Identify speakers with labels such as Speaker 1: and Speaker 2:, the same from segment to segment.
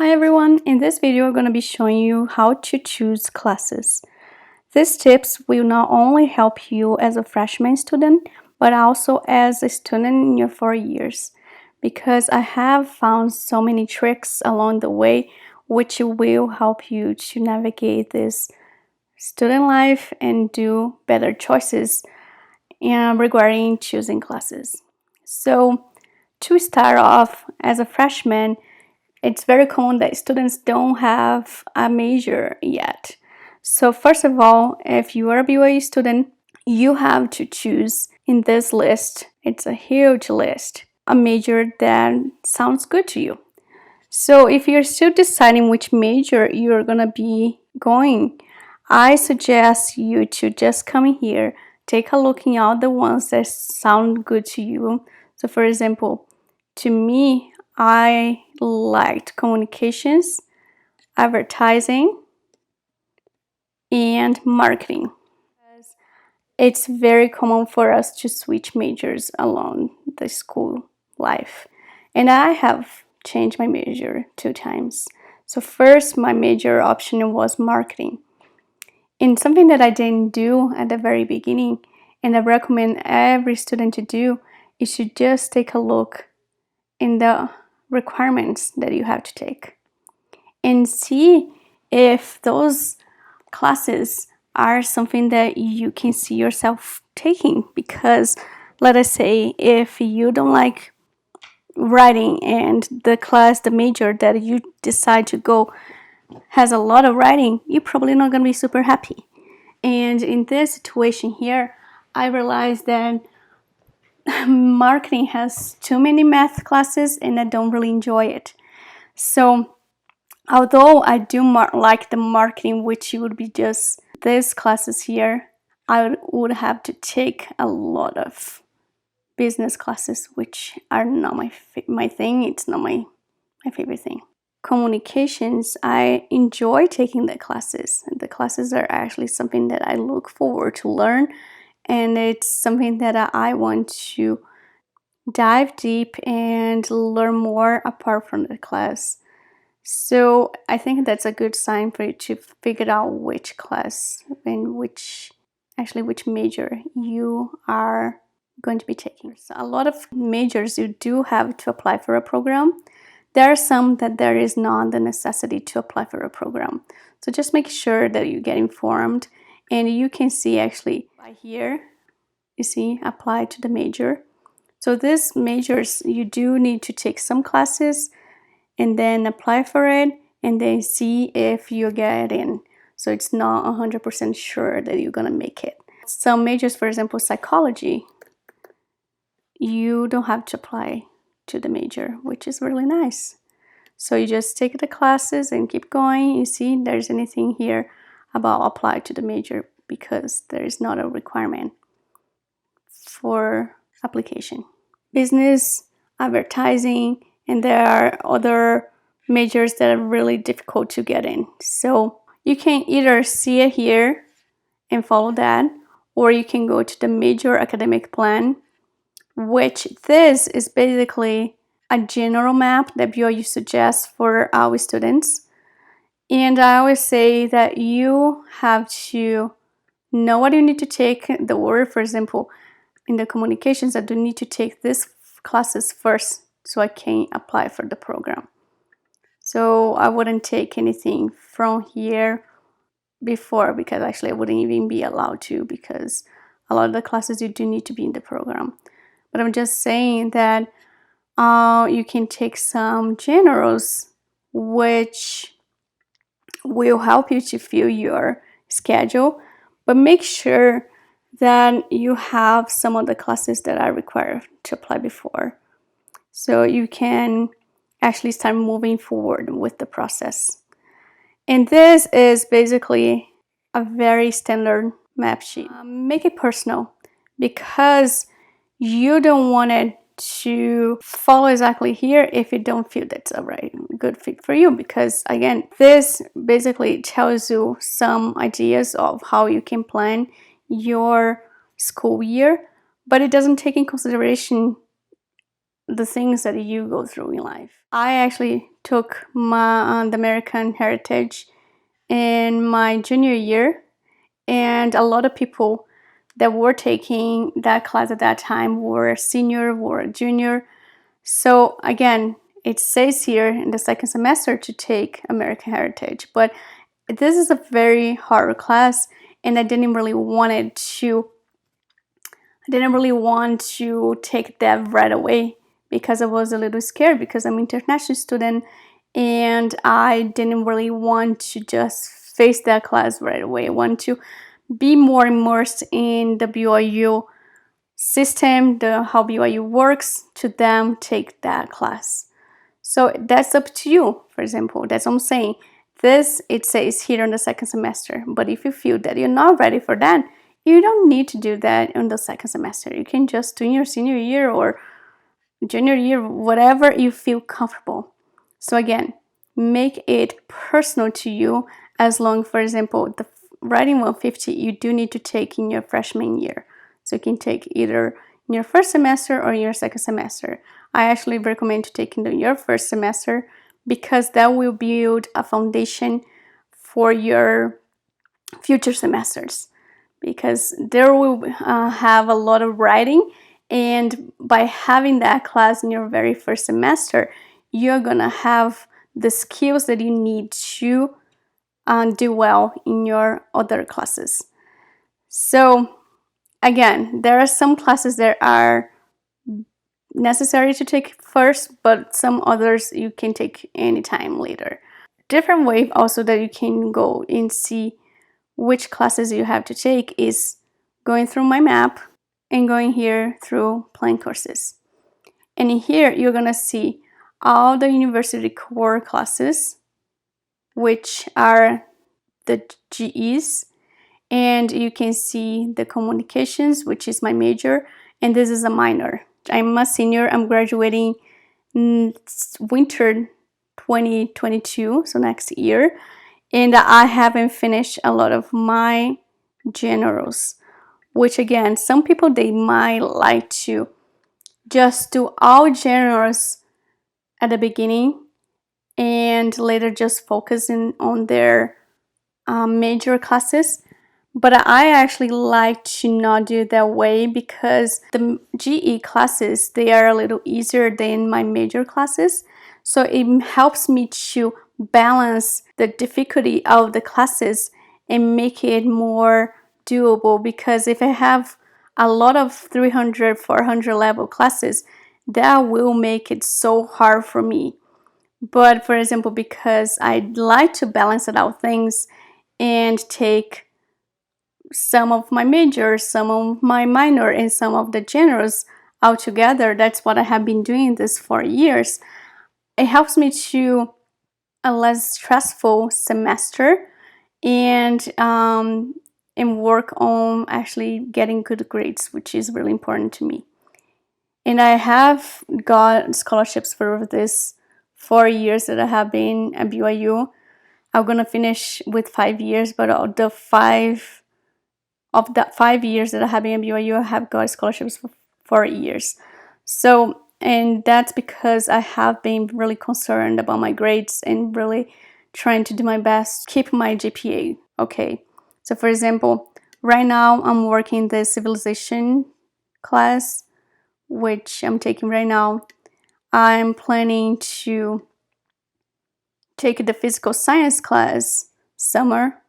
Speaker 1: Hi everyone, in this video I'm going to be showing you how to choose classes. These tips will not only help you as a freshman student, but also as a student in your 4 years, because I have found so many tricks along the way which will help you to navigate this student life and do better choices regarding choosing classes. So to start off, as a freshman, it's very common that students don't have a major yet. So first of all, if you are a BYU student, you have to choose in this list, it's a huge list, a major that sounds good to you. So if you're still deciding which major you're gonna be going, I suggest you to just come in here, take a look in all the ones that sound good to you. So for example, to me, I liked communications, advertising, and marketing. It's very common for us to switch majors along the school life. And I have changed my major 2 times. So first, my major option was marketing. And something that I didn't do at the very beginning, and I recommend every student to do, is to just take a look in the requirements that you have to take and see if those classes are something that you can see yourself taking. Because let us say if you don't like writing and the major that you decide to go has a lot of writing, you're probably not going to be super happy. And in this situation here, I realized that marketing has too many math classes and I don't really enjoy it. So although I do like the marketing, which would be just these classes here, I would have to take a lot of business classes, which are not my thing. It's not my favorite thing. Communications, I enjoy taking the classes. The classes are actually something that I look forward to learn, and it's something that I want to dive deep and learn more apart from the class. So I think that's a good sign for you to figure out which class and which major you are going to be taking. So a lot of majors you do have to apply for a program. There are some that there is not the necessity to apply for a program. So just make sure that you get informed, and you can see actually by here, you see apply to the major. So these majors, you do need to take some classes and then apply for it and then see if you get in. So it's not 100% sure that you're gonna make it. Some majors, for example, psychology, you don't have to apply to the major, which is really nice. So you just take the classes and keep going. You see there's anything here about apply to the major because there is not a requirement for application. Business, advertising, and there are other majors that are really difficult to get in. So you can either see it here and follow that, or you can go to the major academic plan, which this is basically a general map that BYU suggests for our students. And I always say that you have to know what you need to take. The word, for example, in the communications, I do need to take these classes first so I can apply for the program. So I wouldn't take anything from here before, because actually I wouldn't even be allowed to, because a lot of the classes you do need to be in the program. But I'm just saying that you can take some generals which will help you to fill your schedule, but make sure that you have some of the classes that are required to apply before, so you can actually start moving forward with the process. And this is basically a very standard map sheet. Make it personal, because you don't want it to follow exactly here if you don't feel that's a right good fit for you, because again, this basically tells you some ideas of how you can plan your school year, but it doesn't take in consideration the things that you go through in life. I actually took the American Heritage in my junior year, and a lot of people that were taking that class at that time were senior, were junior. So again, it says here in the second semester to take American Heritage, but this is a very hard class, and I didn't really want to take that right away because I was a little scared because I'm an international student, and I didn't really want to just face that class right away. I want to be more immersed in the BYU system, how BYU works, to them take that class. So that's up to you. For example, that's what I'm saying. This, it says here in the second semester, but if you feel that you're not ready for that, you don't need to do that in the second semester. You can just do in your senior year or junior year, whatever you feel comfortable. So again, make it personal to you. As long, for example, the writing 150 you do need to take in your freshman year. So you can take either in your first semester or your second semester. I actually recommend to take in your first semester because that will build a foundation for your future semesters, because there will have a lot of writing, and by having that class in your very first semester, you're gonna have the skills that you need to do well in your other classes. So again, there are some classes that are necessary to take first, but some others you can take anytime later. Different way also that you can go and see which classes you have to take is going through my map and going here through plan courses. And in here, you're gonna see all the university core classes, which are the GEs, and you can see the communications, which is my major, and this is a minor. I'm a senior, I'm graduating winter 2022, so next year, and I haven't finished a lot of my generals, which again, some people, they might like to just do all generals at the beginning and later just focusing on their major classes. But I actually like to not do it that way because the GE classes, they are a little easier than my major classes. So it helps me to balance the difficulty of the classes and make it more doable, because if I have a lot of 300, 400 level classes, that will make it so hard for me. But for example, because I like to balance it out things and take some of my majors, some of my minor, and some of the generals all together, that's what I have been doing this for years. It helps me to a less stressful semester and work on actually getting good grades, which is really important to me. And I have got scholarships for this 4 years that I have been at BYU. I'm gonna finish with 5 years, but of the 5 years that I have been at BYU, I have got scholarships for 4 years. So, and that's because I have been really concerned about my grades and really trying to do my best to keep my GPA okay. So for example, right now I'm working the civilization class, which I'm taking right now. I'm planning to take the physical science class summer,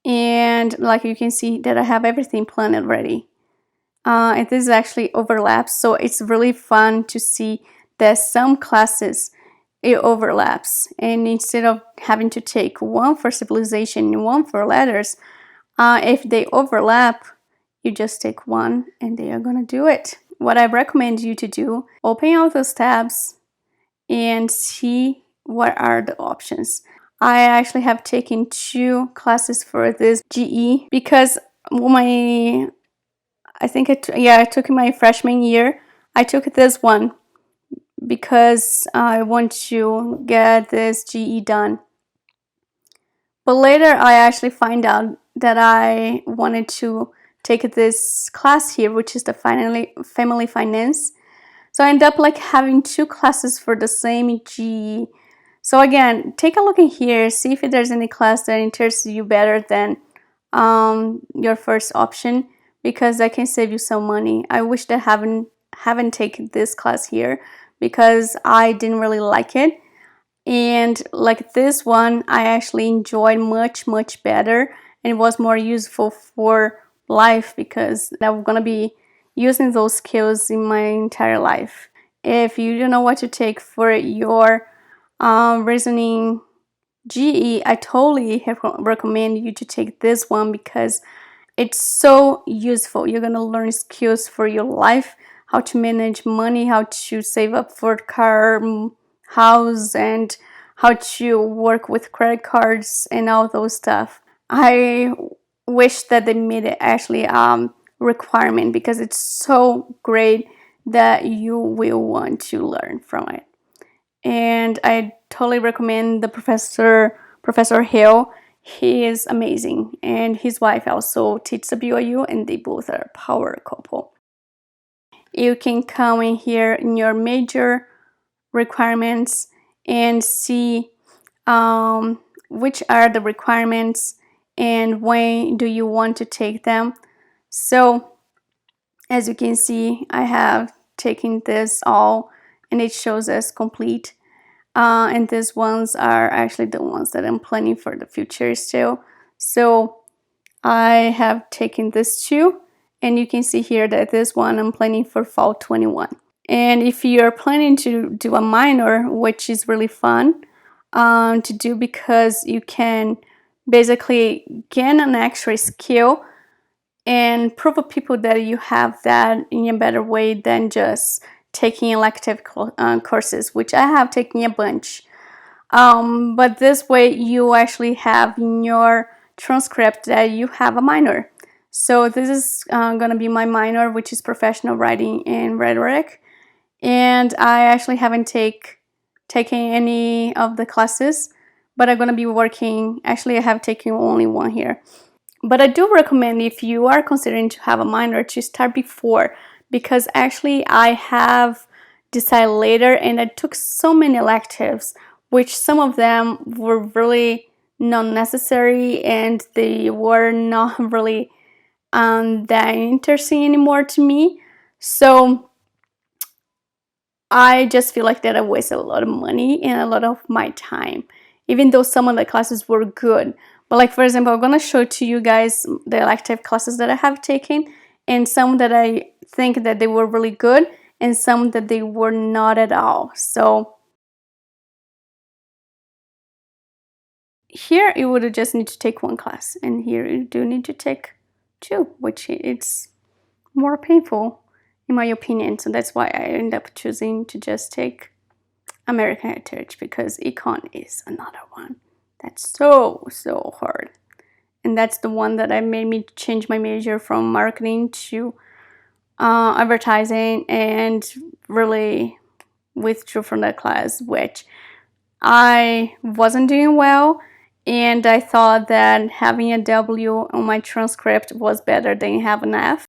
Speaker 1: and like you can see that I have everything planned already. And this actually overlaps, so it's really fun to see that some classes it overlaps, and instead of having to take one for civilization and one for letters, if they overlap, you just take one and they are gonna do it. What I recommend you to do, open all those tabs and see what are the options. I actually have taken 2 classes for this GE because I took in my freshman year. I took this one because I want to get this GE done. But later I actually find out that I wanted to take this class here, which is the family finance. So I end up like having 2 classes for the same GE So again, take a look in here, see if there's any class that interests you better than your first option, because that can save you some money. I wish that haven't taken this class here because I didn't really like it. And like this one, I actually enjoyed much better, and it was more useful for life because I'm gonna be using those skills in my entire life. If you don't know what to take for your reasoning GE, I totally recommend you to take this one because it's so useful. You're gonna learn skills for your life, how to manage money, how to save up for car, house, and how to work with credit cards and all those stuff. I wish that they made it actually requirement because it's so great that you will want to learn from it. And I totally recommend the Professor Hill. He is amazing, and his wife also teaches at BYU, and they both are a power couple. You can come in here in your major requirements and see which are the requirements and when do you want to take them. So as you can see, I have taken this all, and it shows as complete. And these ones are actually the ones that I'm planning for the future still. So I have taken this two, and you can see here that this one I'm planning for fall 21. And if you're planning to do a minor, which is really fun to do because you can basically gain an extra skill and prove to people that you have that in a better way than just taking elective courses, which I have taken a bunch. But this way you actually have in your transcript that you have a minor. So this is going to be my minor, which is professional writing and rhetoric. And I actually haven't taken any of the classes, but I'm going to be working. Actually, I have taken only one here. But I do recommend, if you are considering to have a minor, to start before, because actually I have decided later, and I took so many electives, which some of them were really not necessary and they were not really that interesting anymore to me. So I just feel like that I wasted a lot of money and a lot of my time, even though some of the classes were good. But like, for example, I'm going to show to you guys the elective classes that I have taken, and some that I think that they were really good and some that they were not at all. So here you would just need to take one class, and here you do need to take two, which it's more painful in my opinion. So that's why I end up choosing to just take American Heritage, because econ is another one that's so hard, and that's the one that I made me change my major from marketing to advertising, and really withdrew from that class, which I wasn't doing well, and I thought that having a W on my transcript was better than having an F.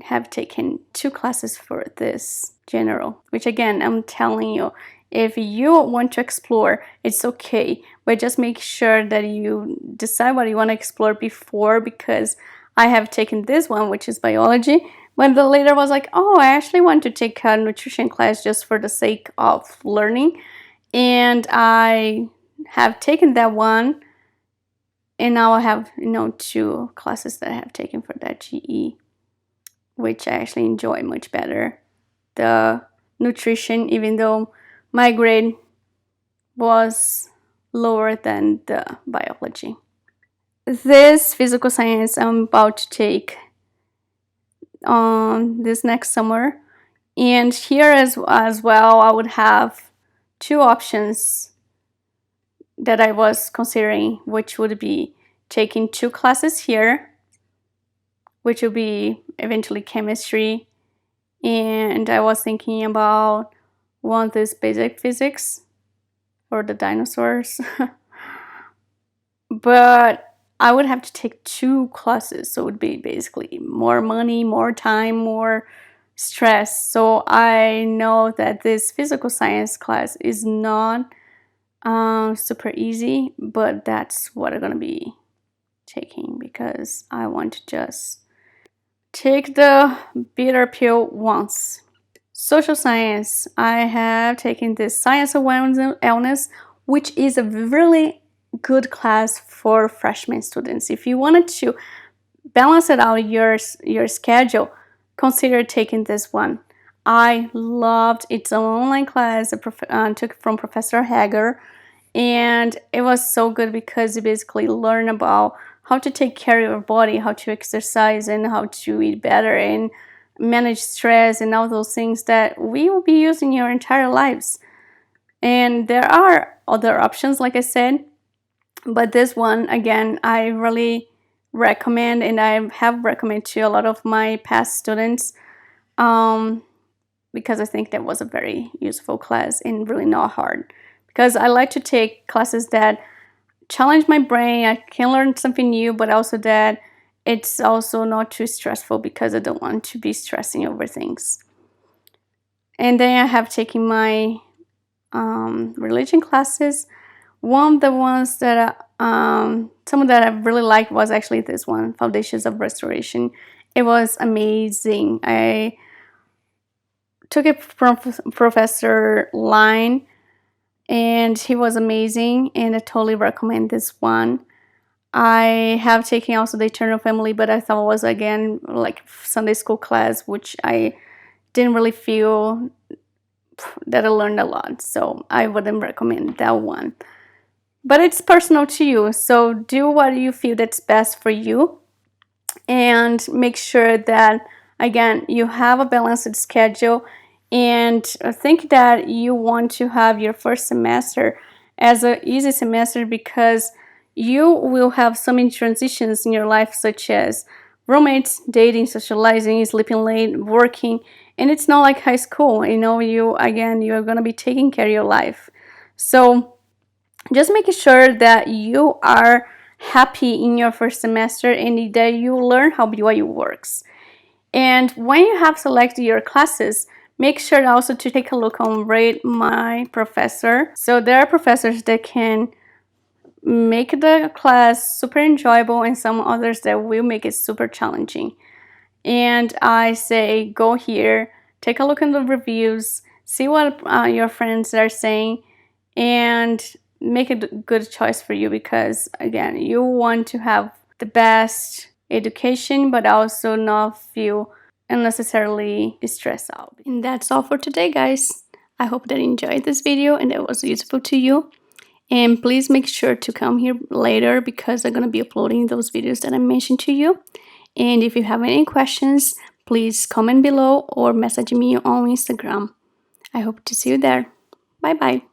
Speaker 1: Have taken two classes for this general, which again, I'm telling you, if you want to explore, it's okay, but just make sure that you decide what you want to explore before, because I have taken this one, which is biology, but the later was like, oh, I actually want to take a nutrition class just for the sake of learning, and I have taken that one, and now I have two classes that I have taken for that GE, which I actually enjoy much better. The nutrition, even though my grade was lower than the biology. This physical science I'm about to take this next summer, and here as well I would have two options that I was considering, which would be taking two classes here, which will be eventually chemistry, and I was thinking about one of this basic physics for the dinosaurs. But I would have to take two classes, so it would be basically more money, more time, more stress. So I know that this physical science class is not super easy, but that's what I'm gonna be taking because I want to just take the bitter pill once. Social science. I have taken this science of wellness, which is a really good class for freshman students. If you wanted to balance it out your schedule, consider taking this one. I loved it's an online class I took from Professor Hager, and it was so good because you basically learn about how to take care of your body, how to exercise, and how to eat better and manage stress and all those things that we will be using your entire lives. And there are other options, like I said, but this one, again, I really recommend, and I have recommended to a lot of my past students, because I think that was a very useful class and really not hard. Because I like to take classes that challenge my brain, I can learn something new, but also that it's also not too stressful because I don't want to be stressing over things. And then I have taken my religion classes. One of the ones that some that I really liked was actually this one, Foundations of Restoration. It was amazing. I took it from Professor Line, and he was amazing, and I totally recommend this one. I have taken also the Eternal Family, but I thought it was again like Sunday school class, which I didn't really feel that I learned a lot, so I wouldn't recommend that one. But it's personal to you, so do what you feel that's best for you, and make sure that again you have a balanced schedule, and think that you want to have your first semester as an easy semester because you will have so many transitions in your life, such as roommates, dating, socializing, sleeping late, working, and it's not like high school. You're going to be taking care of your life. So just making sure that you are happy in your first semester and that you learn how BYU works. And when you have selected your classes, make sure also to take a look on Rate My Professor. So there are professors that can make the class super enjoyable and some others that will make it super challenging. And I say go here, take a look at the reviews, see what your friends are saying, and make a good choice for you because again you want to have the best education but also not feel unnecessarily stressed out. And that's all for today, guys. I hope that you enjoyed this video and it was useful to you. And please make sure to come here later because I'm going to be uploading those videos that I mentioned to you. And if you have any questions, please comment below or message me on Instagram. I hope to see you there. Bye bye.